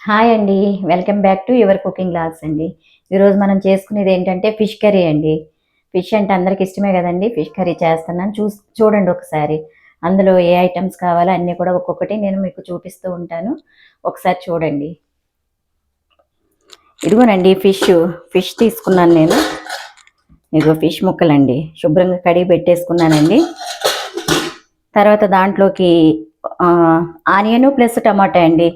Hi అండి. Welcome back to your cooking logs అండి. ఈరోజు మనం చేసుకునేది ఏంటంటే ఫిష్ కర్రీ అండి. ఫిష్ అంటే అందరికి ఇష్టమే కదండి. ఫిష్ కర్రీ చేస్తున్నాను. చూడండి ఒకసారి. అందులో ఏ ఐటమ్స్ కావాలో అన్నీ కూడా ఒక్కొక్కటి నేను మీకు చూపిస్తూ ఉంటాను. ఒకసారి చూడండి. ఇదిగోనండి ఫిష్ తీసుకున్నాను నేను. ఇదిగో ఫిష్ ముక్కలండి. శుభ్రంగా కడిగి పెట్టేసుకున్నానండి. తర్వాత దాంట్లోకి ఆనియన్ ప్లస్ టమాటా అండి.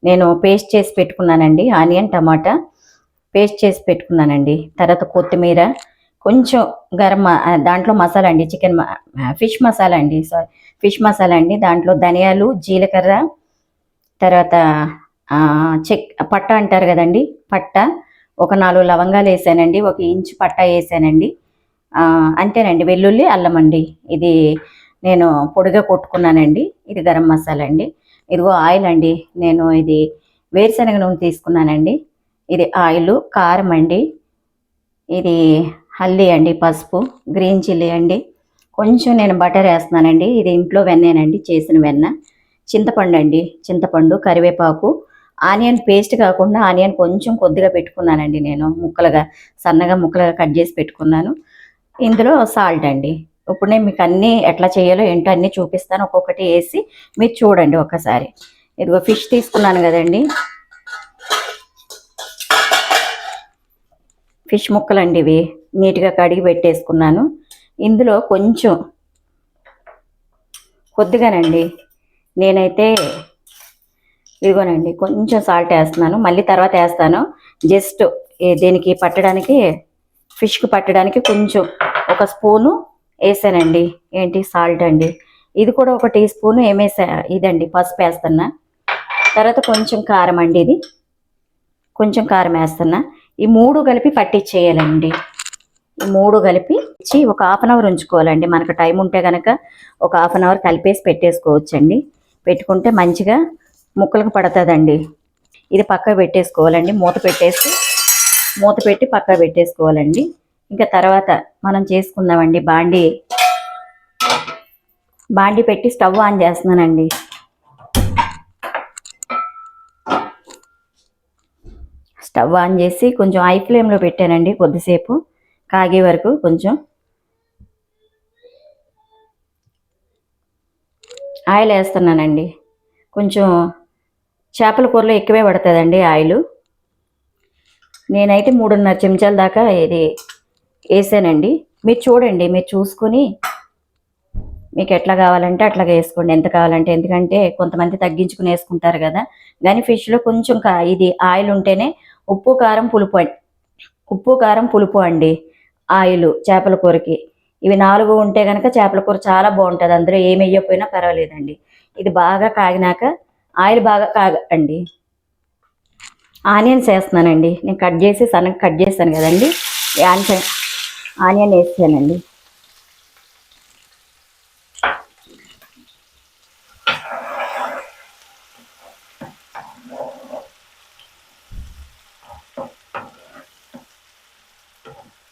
నేను పేస్ట్ చేసి పెట్టుకున్నానండి. ఆనియన్ టమాటా పేస్ట్ చేసి పెట్టుకున్నానండి. తర్వాత కొత్తిమీర, కొంచెం దాంట్లో మసాలా అండి, ఫిష్ మసాలా అండి, ఫిష్ మసాలా అండి. దాంట్లో ధనియాలు, జీలకర్ర, తర్వాత పట్ట అంటారు కదండి, పట్ట ఒక 4 లవంగాలు వేసానండి. 1 ఇంచు పట్ట వేసానండి. అంతేనండి. వెల్లుల్లి, అల్లం అండి. ఇది నేను పొడిగా కొట్టుకున్నానండి. ఇది గరం మసాలా అండి. ఇదిగో ఆయిల్ అండి. నేను ఇది వేరుశనగ నూనె తీసుకున్నానండి. ఇది ఆయిల్, కారం అండి, ఇది హల్దీ అండి, పసుపు, గ్రీన్ చిల్లీ అండి, కొంచెం నేను బటర్ వేస్తున్నానండి. ఇది ఇంట్లో వెన్నేనండి, చేసిన వెన్న, చింతపండు అండి, చింతపండు, కరివేపాకు, ఆనియన్ పేస్ట్ కాకుండా ఆనియన్ కొంచెం కొద్దిగా పెట్టుకున్నానండి. నేను సన్నగా ముక్కలుగా కట్ చేసి పెట్టుకున్నాను. ఇందులో సాల్ట్ అండి. ఇప్పుడు నేను మీకు అన్నీ ఎట్లా చేయాలో ఏంటో అన్నీ చూపిస్తాను. ఒక్కొక్కటి వేసి మీరు చూడండి ఒకసారి. ఇదిగో ఫిష్ తీసుకున్నాను కదండి, ఫిష్ ముక్కలండి ఇవి నీట్గా కడిగి పెట్టేసుకున్నాను. ఇందులో కొద్దిగానండి నేనైతే ఇదిగోనండి కొంచెం సాల్ట్ వేస్తున్నాను. మళ్ళీ తర్వాత వేస్తాను. జస్ట్ దీనికి పట్టడానికి, ఫిష్కి పట్టడానికి కొంచెం 1 స్పూను వేసానండి. ఏంటి, సాల్ట్ అండి. ఇది కూడా 1 టీ స్పూను ఇదండి, పసుపు వేస్తున్నా. తర్వాత కొంచెం కారం అండి, ఇది కొంచెం కారం వేస్తున్నా. ఈ 3 కలిపి పట్టించేయాలండి. ఈ 3 కలిపి ఒక 1/2 అవర్ ఉంచుకోవాలండి. మనకు టైం ఉంటే కనుక ఒక 1/2 అవర్ కలిపేసి పెట్టేసుకోవచ్చండి. పెట్టుకుంటే మంచిగా ముక్కలకు పడుతుందండి. ఇది పక్కకు పెట్టేసుకోవాలండి. మూత పెట్టి పక్కకు పెట్టేసుకోవాలండి. ఇంకా తర్వాత మనం చేసుకుందామండి. బాండి పెట్టి స్టవ్ ఆన్ చేస్తున్నానండి. స్టవ్ ఆన్ చేసి కొంచెం హై ఫ్లేమ్లో పెట్టానండి. కొద్దిసేపు కాగే వరకు కొంచెం ఆయిల్ వేస్తున్నానండి. కొంచెం చేపల కూరలో ఎక్కువే పడుతుందండి ఆయిల్. నేనైతే 3.5 చెంచాల దాకా ఇది వేసానండి. మీరు చూడండి, మీరు చూసుకొని మీకు ఎట్లా కావాలంటే అట్లాగా వేసుకోండి, ఎంత కావాలంటే. ఎందుకంటే కొంతమంది తగ్గించుకుని వేసుకుంటారు కదా. కానీ ఫిష్లో కొంచెం ఇది ఆయిల్ ఉంటేనే ఉప్పు కారం పులుపు అండి ఆయిల్ చేపల కూరకి. ఇవి 4 ఉంటే కనుక చేపల కూర చాలా బాగుంటుంది. అందులో ఏమి వేయకపోయినా పర్వాలేదండి. ఇది బాగా కాగినాక ఆయిల్ బాగా కాగండి. ఆనియన్స్ వేస్తున్నానండి. నేను సన్నగా కట్ చేశాను కదండి, ఆనియన్ వేసానండి.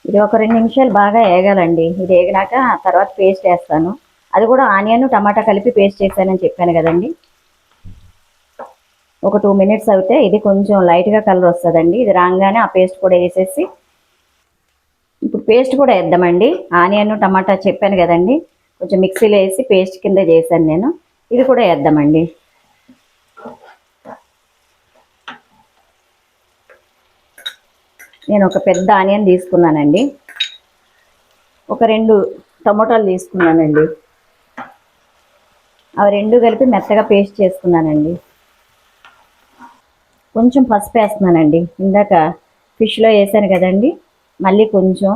ఇది ఒక 2 నిమిషాలు బాగా వేగాలండి. ఇది వేగినాక తర్వాత పేస్ట్ వేస్తాను. అది కూడా ఆనియన్ టమాటా కలిపి పేస్ట్ చేశానని చెప్పాను కదండి. ఒక 2 మినిట్స్ అయితే ఇది కొంచెం లైట్గా కలర్ వస్తుందండి. ఇది రాగానే ఆ పేస్ట్ కూడా వేసేసి, ఇప్పుడు పేస్ట్ కూడా వేద్దామండి. ఆనియన్ టమాటా చెప్పాను కదండి, కొంచెం మిక్సీలో వేసి పేస్ట్ కింద చేశాను నేను. ఇది కూడా వేద్దామండి. నేను ఒక పెద్ద ఆనియన్ తీసుకున్నానండి. ఒక 2 టమోటాలు తీసుకున్నానండి. అవి 2 కలిపి మెత్తగా పేస్ట్ చేసుకున్నానండి. కొంచెం పసుపు వేస్తున్నానండి. ఇందాక ఫిష్లో వేసాను కదండి, మళ్ళీ కొంచెం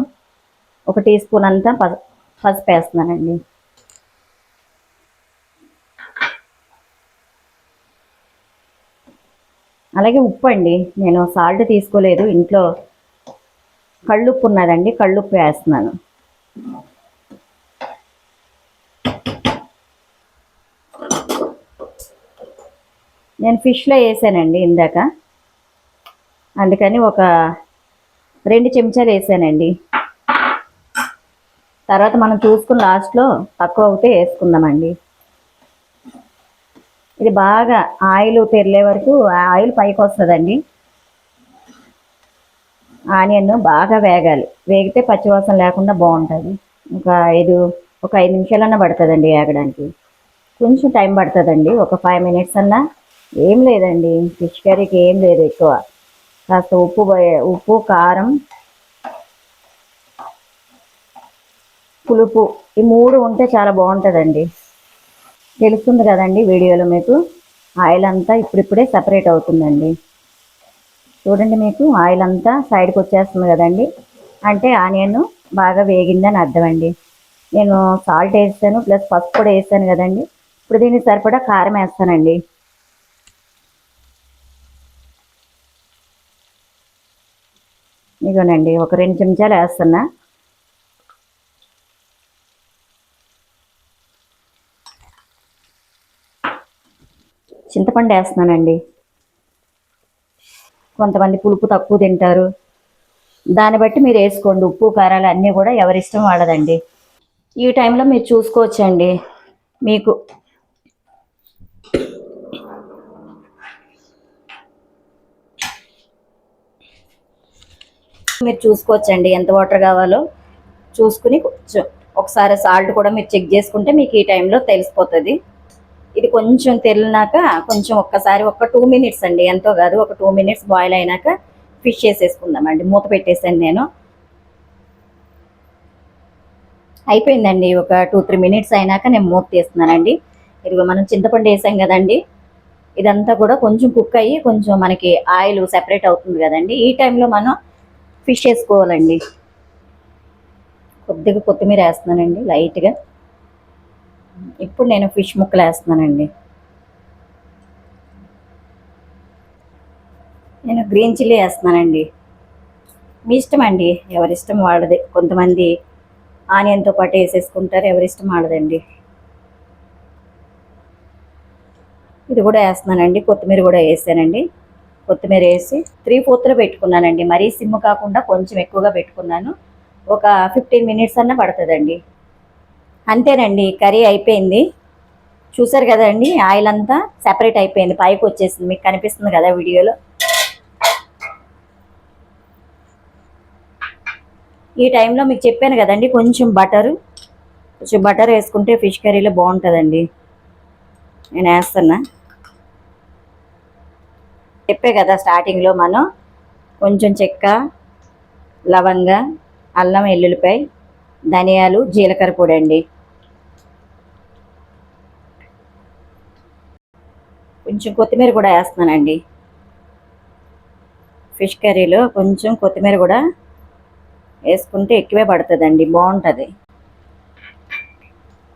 1 టీ స్పూన్ అంతా పసుపు వేస్తున్నానండి. అలాగే ఉప్పు అండి. నేను సాల్ట్ తీసుకోలేదు, ఇంట్లో కళ్ళుప్పు ఉన్నదండి, కళ్ళుప్పు వేస్తున్నాను. నేను ఫిష్లో వేసానండి ఇందాక, అందుకని ఒక 2 చెంచాలు వేసానండి. తర్వాత మనం చూసుకుని లాస్ట్లో తక్కువ అవుతే వేసుకుందామండి. ఇది బాగా ఆయిల్ తెరిలే వరకు ఆయిల్ పైకి వస్తుందండి. ఆనియన్ బాగా వేగాలి, వేగితే పచ్చివాసన లేకుండా బాగుంటుంది. ఒక 5 నిమిషాలన్నా పడుతుందండి వేగడానికి. కొంచెం టైం పడుతుందండి, ఒక 5 మినిట్స్ అన్నా. ఏం లేదండి, ఫిష్ కర్రీకి ఏం లేదు ఎక్కువ. కాస్త ఉప్పు కారం పులుపు ఈ 3 ఉంటే చాలా బాగుంటుందండి. తెలుస్తుంది కదండి వీడియోలో మీకు. ఆయిల్ అంతా ఇప్పుడిప్పుడే సపరేట్ అవుతుందండి. చూడండి, మీకు ఆయిల్ అంతా సైడ్కి వచ్చేస్తుంది కదండి, అంటే ఆనియన్ బాగా వేగిందని అర్థం అండి. నేను సాల్ట్ వేస్తాను, ప్లస్ పసుపు కూడా వేస్తాను కదండి. ఇప్పుడు దీనికి సరిపడా కారం వేస్తానండి. ఇదిగోనండి, ఒక 2 చెంచాలు వేస్తున్నా. చింతపండు వేస్తున్నానండి. కొంతమంది పులుపు తక్కువ తింటారు, దాన్ని బట్టి మీరు వేసుకోండి. ఉప్పు కారాలు అన్నీ కూడా ఎవరిష్టం వాళ్ళదండి. ఈ టైంలో మీరు చూసుకోవచ్చండి. మీకు చూసుకోవచ్చండి ఎంత వాటర్ కావాలో చూసుకుని కొంచెం ఒకసారి సాల్ట్ కూడా మీరు చెక్ చేసుకుంటే మీకు ఈ టైంలో తెలిసిపోతుంది. ఇది కొంచెం తెల్లినాక కొంచెం ఒక్కసారి 2 మినిట్స్ అండి, ఎంతో కాదు, ఒక 2 మినిట్స్ బాయిల్ అయినాక ఫిష్ చేసేసుకుందామండి. మూత పెట్టేసాను నేను. అయిపోయిందండి, ఒక 2-3 మినిట్స్ అయినాక నేను మూత తీస్తున్నానండి. ఇదిగో మనం చింతపండు వేసాం కదండి, ఇదంతా కూడా కొంచెం కుక్ అయ్యి కొంచెం మనకి ఆయిల్ సెపరేట్ అవుతుంది కదండి. ఈ టైంలో మనం ఫిష్ వేసుకోవాలండి. కొద్దిగా కొత్తిమీర వేస్తున్నానండి లైట్గా. ఇప్పుడు నేను ఫిష్ ముక్కలు వేస్తున్నానండి. నేను గ్రీన్ చిల్లీ వేస్తున్నానండి. మీ ఇష్టం అండి, ఎవరిష్టం వాళ్ళది. కొంతమంది ఆనియన్తో పాటు వేసేసుకుంటారు, ఎవరిష్టం వాళ్ళదండి. ఇది కూడా వేస్తున్నానండి, కొత్తిమీర కూడా వేసానండి. కొత్తిమీర వేసి 3/4 పెట్టుకున్నానండి, మరీ సిమ్ కాకుండా కొంచెం ఎక్కువగా పెట్టుకున్నాను. ఒక 15 మినిట్స్ అన్నా పడుతుందండి. అంతేనండి, కర్రీ అయిపోయింది. చూసారు కదండి, ఆయిల్ అంతా సెపరేట్ అయిపోయింది, పైకి వచ్చేసింది, మీకు కనిపిస్తుంది కదా వీడియోలో. ఈ టైంలో మీకు చెప్పాను కదండి, కొంచెం బటర్ వేసుకుంటే ఫిష్ కర్రీలో బాగుంటుందండి. నేను వేస్తున్నా. చెప్పే కదా స్టార్టింగ్లో మనం కొంచెం చెక్క, లవంగ, అల్లం వెల్లుల్లిపాయ, ధనియాలు, జీలకర్ర పొడి అండి. కొంచెం కొత్తిమీర కూడా వేస్తున్నానండి. ఫిష్ కర్రీలో కొంచెం కొత్తిమీర కూడా వేసుకుంటే ఎక్కువే పడుతుందండి, బాగుంటుంది.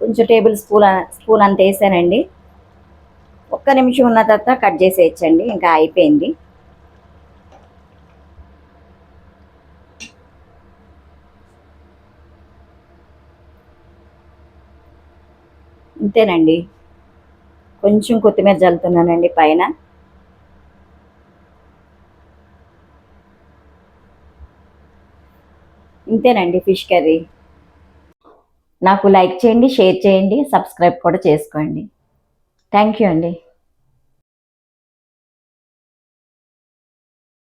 కొంచెం టేబుల్ స్పూన్ అంత వేసానండి. ఒక్క నిమిషం ఉన్న తర్వాత కట్ చేసేయచ్చండి, ఇంకా అయిపోయింది. ఇంతేనండి, కొంచెం కొత్తిమీర జల్లుతున్నానండి పైన. ఇంతేనండి ఫిష్ కర్రీ. నాకు లైక్ చేయండి, షేర్ చేయండి, సబ్స్క్రైబ్ కూడా చేసుకోండి. థ్యాంక్ యూ అండి.